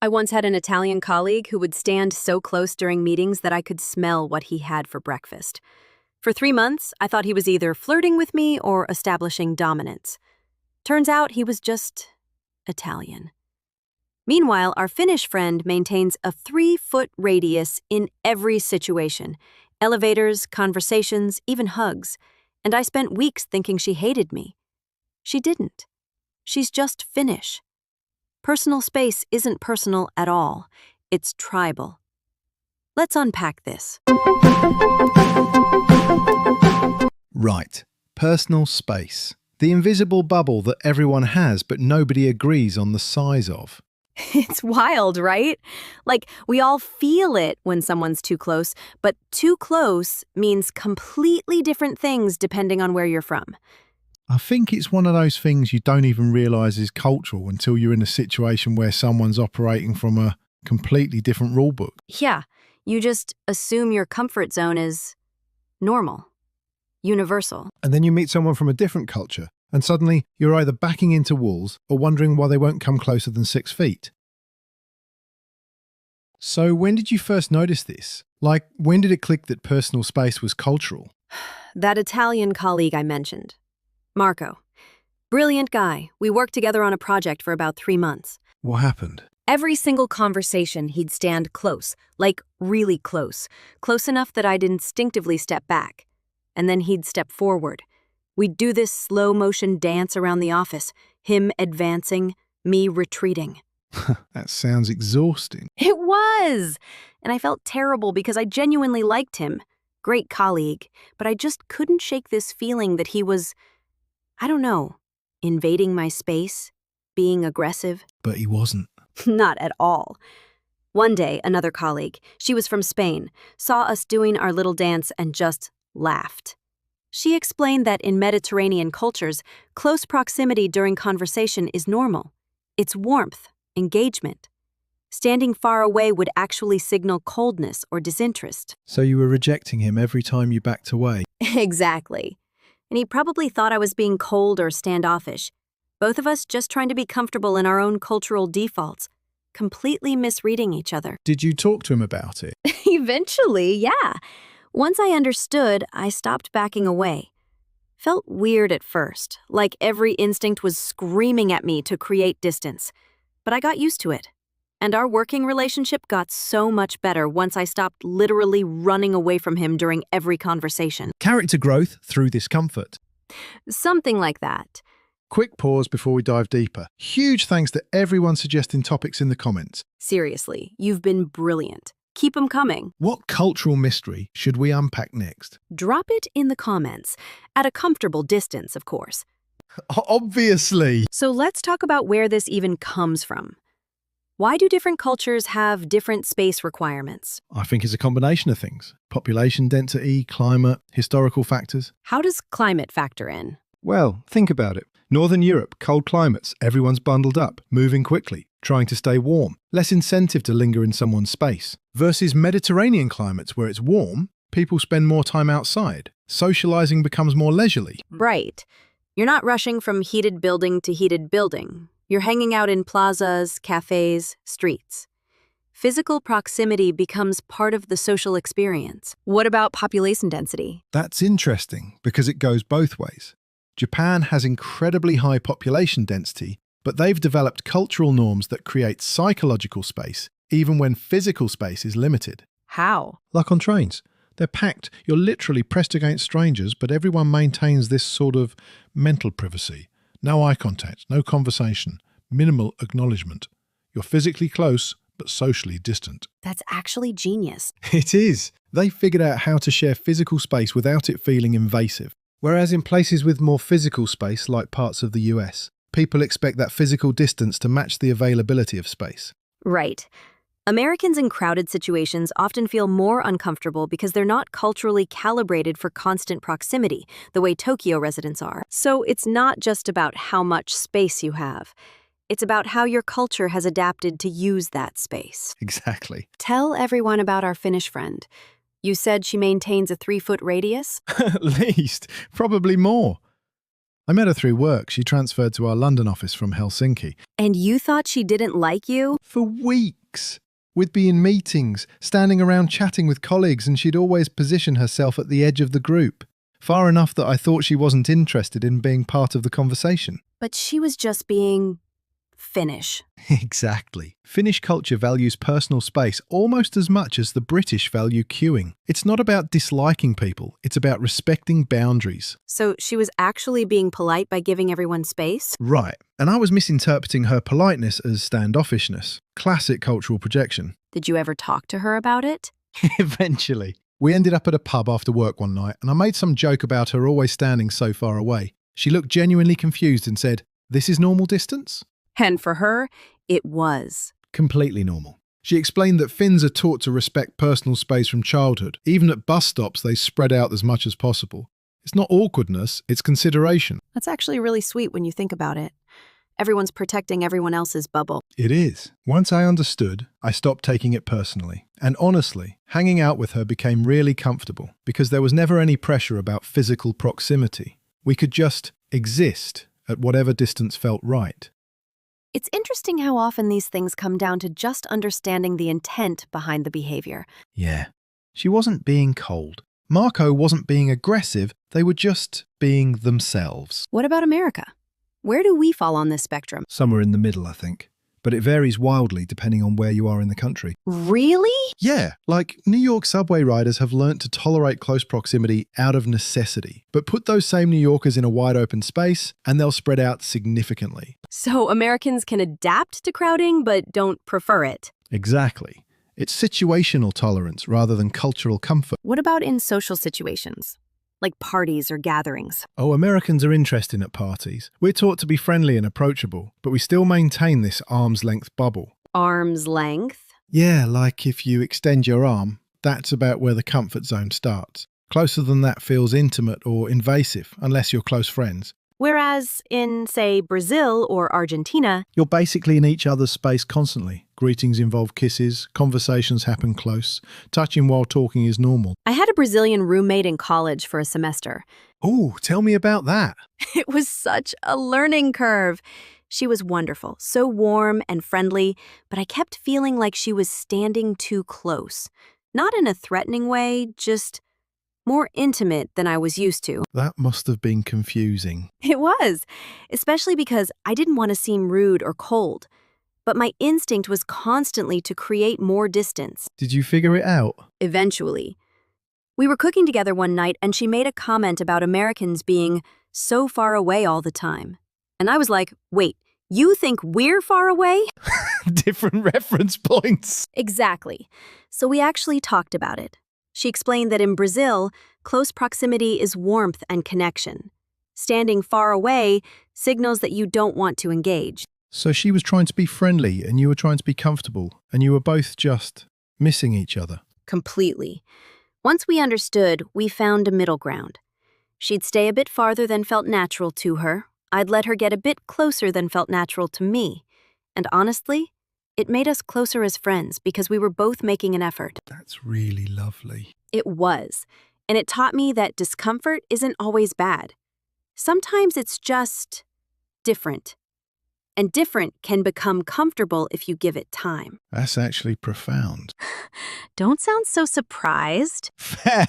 I once had an Italian colleague who would stand so close during meetings that I could smell what he had for breakfast. For 3 months, I thought he was either flirting with me or establishing dominance. Turns out he was just Italian. Meanwhile, our Finnish friend maintains a 3-foot radius in every situation: elevators, conversations, even hugs. And I spent weeks thinking she hated me. She didn't. She's just Finnish. Personal space isn't personal at all. It's tribal. Let's unpack this. Right. Personal space. The invisible bubble that everyone has but nobody agrees on the size of. It's wild, right? Like, we all feel it when someone's too close, but too close means completely different things depending on where you're from. I think it's one of those things you don't even realise is cultural until you're in a situation where someone's operating from a completely different rulebook. Yeah, you just assume your comfort zone is normal, universal. And then you meet someone from a different culture, and suddenly you're either backing into walls or wondering why they won't come closer than 6 feet. So when did you first notice this? Like, when did it click that personal space was cultural? That Italian colleague I mentioned, Marco. Brilliant guy. We worked together on a project for about 3 months. What happened? Every single conversation, he'd stand close, like really close, close enough that I'd instinctively step back. And then he'd step forward. We'd do this slow-motion dance around the office, him advancing, me retreating. That sounds exhausting. It was! And I felt terrible because I genuinely liked him. Great colleague. But I just couldn't shake this feeling that he was, I don't know, invading my space, being aggressive. But he wasn't. Not at all. One day, another colleague, she was from Spain, saw us doing our little dance and just laughed. She explained that in Mediterranean cultures, close proximity during conversation is normal. It's warmth, engagement. Standing far away would actually signal coldness or disinterest. So you were rejecting him every time you backed away? Exactly. And he probably thought I was being cold or standoffish. Both of us just trying to be comfortable in our own cultural defaults, completely misreading each other. Did you talk to him about it? Eventually, yeah. Once I understood, I stopped backing away. Felt weird at first, like every instinct was screaming at me to create distance. But I got used to it. And our working relationship got so much better once I stopped literally running away from him during every conversation. Character growth through discomfort. Something like that. Quick pause before we dive deeper. Huge thanks to everyone suggesting topics in the comments. Seriously, you've been brilliant. Keep them coming. What cultural mystery should we unpack next? Drop it in the comments, at a comfortable distance, of course. Obviously! So let's talk about where this even comes from. Why do different cultures have different space requirements? I think it's a combination of things. Population density, climate, historical factors. How does climate factor in? Well, think about it. Northern Europe, cold climates, everyone's bundled up, moving quickly, trying to stay warm, less incentive to linger in someone's space. Versus Mediterranean climates where it's warm, people spend more time outside. Socializing becomes more leisurely. Right. You're not rushing from heated building to heated building. You're hanging out in plazas, cafes, streets. Physical proximity becomes part of the social experience. What about population density? That's interesting because it goes both ways. Japan has incredibly high population density, but they've developed cultural norms that create psychological space, even when physical space is limited. How? Like on trains. They're packed, you're literally pressed against strangers, but everyone maintains this sort of mental privacy. No eye contact, no conversation, minimal acknowledgement. You're physically close, but socially distant. That's actually genius. It is. They figured out how to share physical space without it feeling invasive. Whereas in places with more physical space, like parts of the US, people expect that physical distance to match the availability of space. Right. Americans in crowded situations often feel more uncomfortable because they're not culturally calibrated for constant proximity, the way Tokyo residents are. So it's not just about how much space you have. It's about how your culture has adapted to use that space. Exactly. Tell everyone about our Finnish friend. You said she maintains a 3-foot radius? At least. Probably more. I met her through work. She transferred to our London office from Helsinki. And you thought she didn't like you? For weeks. We'd be in meetings, standing around chatting with colleagues, and she'd always position herself at the edge of the group, far enough that I thought she wasn't interested in being part of the conversation. But she was just being Finnish. Exactly. Finnish culture values personal space almost as much as the British value queuing. It's not about disliking people, it's about respecting boundaries. So she was actually being polite by giving everyone space? Right. And I was misinterpreting her politeness as standoffishness. Classic cultural projection. Did you ever talk to her about it? Eventually. We ended up at a pub after work one night, and I made some joke about her always standing so far away. She looked genuinely confused and said, "This is normal distance?" And for her, it was. Completely normal. She explained that Finns are taught to respect personal space from childhood. Even at bus stops, they spread out as much as possible. It's not awkwardness, it's consideration. That's actually really sweet when you think about it. Everyone's protecting everyone else's bubble. It is. Once I understood, I stopped taking it personally. And honestly, hanging out with her became really comfortable because there was never any pressure about physical proximity. We could just exist at whatever distance felt right. It's interesting how often these things come down to just understanding the intent behind the behavior. Yeah. She wasn't being cold. Marco wasn't being aggressive. They were just being themselves. What about America? Where do we fall on this spectrum? Somewhere in the middle, I think. But it varies wildly depending on where you are in the country. Really? Yeah, like New York subway riders have learnt to tolerate close proximity out of necessity. But put those same New Yorkers in a wide open space and they'll spread out significantly. So Americans can adapt to crowding but don't prefer it. Exactly. It's situational tolerance rather than cultural comfort. What about in social situations? Like parties or gatherings? Oh, Americans are interesting at parties. We're taught to be friendly and approachable, but we still maintain this arm's length bubble. Arm's length? Yeah, like if you extend your arm, that's about where the comfort zone starts. Closer than that feels intimate or invasive, unless you're close friends. Whereas in, say, Brazil or Argentina, You're basically in each other's space constantly. Greetings involve kisses, conversations happen close, touching while talking is normal. I had a Brazilian roommate in college for a semester. Oh, tell me about that. It was such a learning curve. She was wonderful, so warm and friendly, but I kept feeling like she was standing too close. Not in a threatening way, just more intimate than I was used to. That must have been confusing. It was, especially because I didn't want to seem rude or cold. But my instinct was constantly to create more distance. Did you figure it out? Eventually. We were cooking together one night and she made a comment about Americans being so far away all the time. And I was like, wait, you think we're far away? Different reference points. Exactly. So we actually talked about it. She explained that in Brazil, close proximity is warmth and connection. Standing far away signals that you don't want to engage. So she was trying to be friendly and you were trying to be comfortable and you were both just missing each other. Completely. Once we understood, we found a middle ground. She'd stay a bit farther than felt natural to her. I'd let her get a bit closer than felt natural to me. And honestly, it made us closer as friends because we were both making an effort. That's really lovely. It was. And it taught me that discomfort isn't always bad. Sometimes it's just different. And different can become comfortable if you give it time. That's actually profound. Don't sound so surprised. Fair.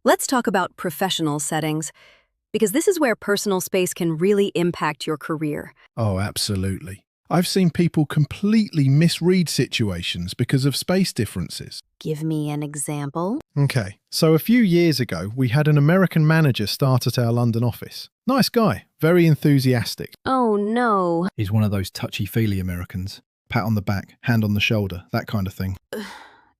Let's talk about professional settings, because this is where personal space can really impact your career. Oh, absolutely. I've seen people completely misread situations because of space differences. Give me an example. Okay, so a few years ago, we had an American manager start at our London office. Nice guy, very enthusiastic. Oh no. He's one of those touchy-feely Americans. Pat on the back, hand on the shoulder, that kind of thing.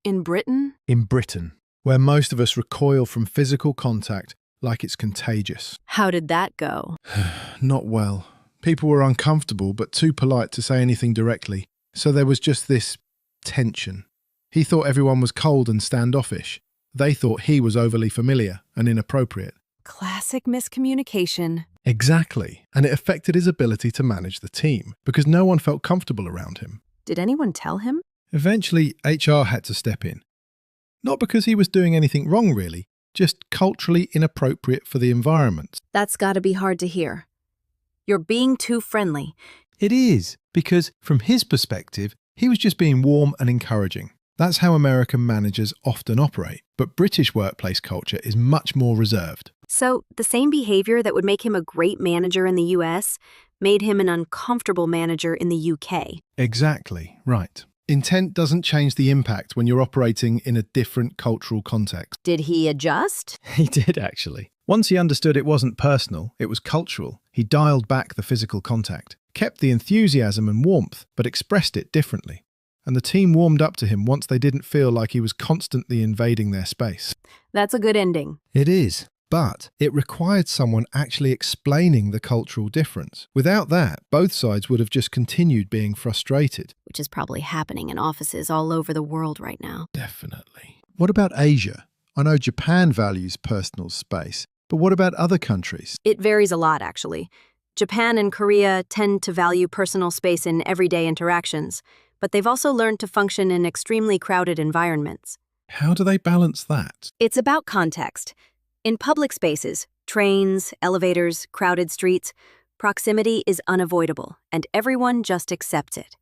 In Britain? In Britain, where most of us recoil from physical contact like it's contagious. How did that go? Not well. People were uncomfortable but too polite to say anything directly, so there was just this tension. He thought everyone was cold and standoffish. They thought he was overly familiar and inappropriate. Classic miscommunication. Exactly, and it affected his ability to manage the team because no one felt comfortable around him. Did anyone tell him? Eventually, HR had to step in. Not because he was doing anything wrong, really, just culturally inappropriate for the environment. That's gotta be hard to hear. You're being too friendly. It is, because from his perspective, he was just being warm and encouraging. That's how American managers often operate, but British workplace culture is much more reserved. So, the same behavior that would make him a great manager in the US made him an uncomfortable manager in the UK. Exactly, right. Intent doesn't change the impact when you're operating in a different cultural context. Did he adjust? He did, actually. Once he understood it wasn't personal, it was cultural, he dialed back the physical contact, kept the enthusiasm and warmth, but expressed it differently. And the team warmed up to him once they didn't feel like he was constantly invading their space. That's a good ending. It is, but it required someone actually explaining the cultural difference. Without that, both sides would have just continued being frustrated. Which is probably happening in offices all over the world right now. Definitely. What about Asia? I know Japan values personal space, but what about other countries? It varies a lot, actually. Japan and Korea tend to value personal space in everyday interactions, but they've also learned to function in extremely crowded environments. How do they balance that? It's about context. In public spaces, trains, elevators, crowded streets, proximity is unavoidable, and everyone just accepts it.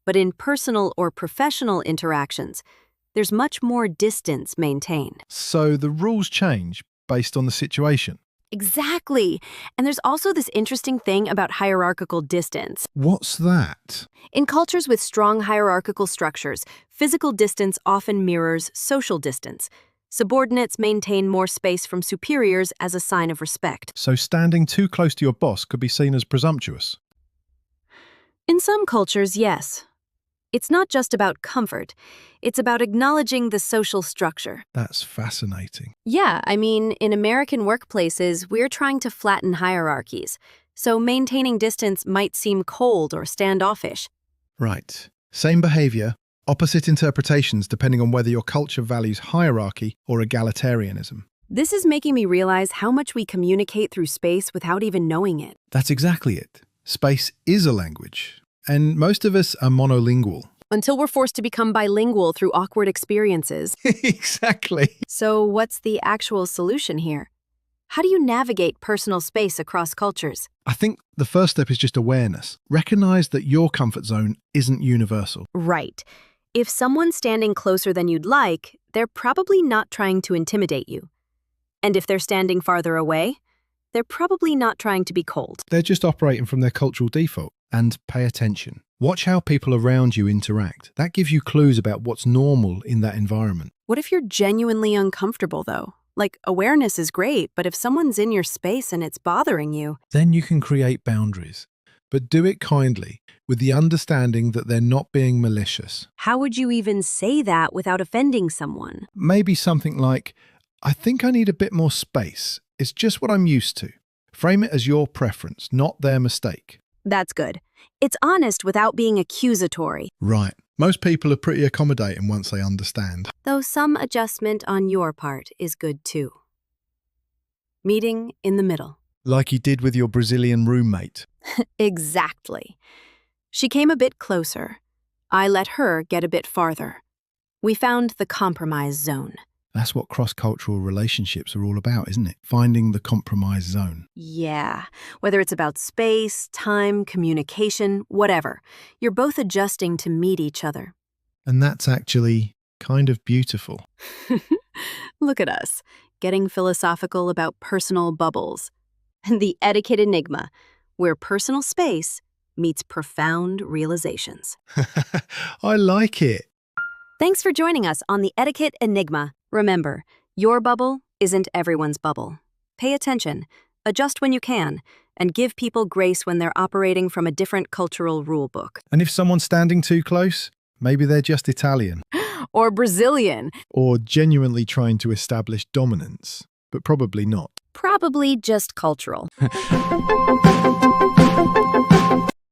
But in personal or professional interactions, there's much more distance maintained. So the rules change based on the situation. Exactly. And there's also this interesting thing about hierarchical distance. What's that? In cultures with strong hierarchical structures, physical distance often mirrors social distance. Subordinates maintain more space from superiors as a sign of respect. So standing too close to your boss could be seen as presumptuous. In some cultures, yes. It's not just about comfort. It's about acknowledging the social structure. That's fascinating. Yeah, I mean, in American workplaces, we're trying to flatten hierarchies. So maintaining distance might seem cold or standoffish. Right. Same behavior, opposite interpretations depending on whether your culture values hierarchy or egalitarianism. This is making me realize how much we communicate through space without even knowing it. That's exactly it. Space is a language, and most of us are monolingual. Until we're forced to become bilingual through awkward experiences. Exactly. So what's the actual solution here? How do you navigate personal space across cultures? I think the first step is just awareness. Recognize that your comfort zone isn't universal. Right. If someone's standing closer than you'd like, they're probably not trying to intimidate you. And if they're standing farther away, they're probably not trying to be cold. They're just operating from their cultural default. And pay attention. Watch how people around you interact. That gives you clues about what's normal in that environment. What if you're genuinely uncomfortable, though? Like, awareness is great, but if someone's in your space and it's bothering you... Then you can create boundaries. But do it kindly, with the understanding that they're not being malicious. How would you even say that without offending someone? Maybe something like, I think I need a bit more space. It's just what I'm used to. Frame it as your preference, not their mistake. That's good. It's honest without being accusatory. Right. Most people are pretty accommodating once they understand. Though some adjustment on your part is good too. Meeting in the middle. Like you did with your Brazilian roommate. Exactly. She came a bit closer. I let her get a bit farther. We found the compromise zone. That's what cross-cultural relationships are all about, isn't it? Finding the compromise zone. Yeah, whether it's about space, time, communication, whatever. You're both adjusting to meet each other. And that's actually kind of beautiful. Look at us, getting philosophical about personal bubbles. The Etiquette Enigma, where personal space meets profound realizations. I like it. Thanks for joining us on the Etiquette Enigma. Remember, your bubble isn't everyone's bubble. Pay attention, adjust when you can, and give people grace when they're operating from a different cultural rulebook. And if someone's standing too close, maybe they're just Italian. Or Brazilian. Or genuinely trying to establish dominance, but probably not. Probably just cultural.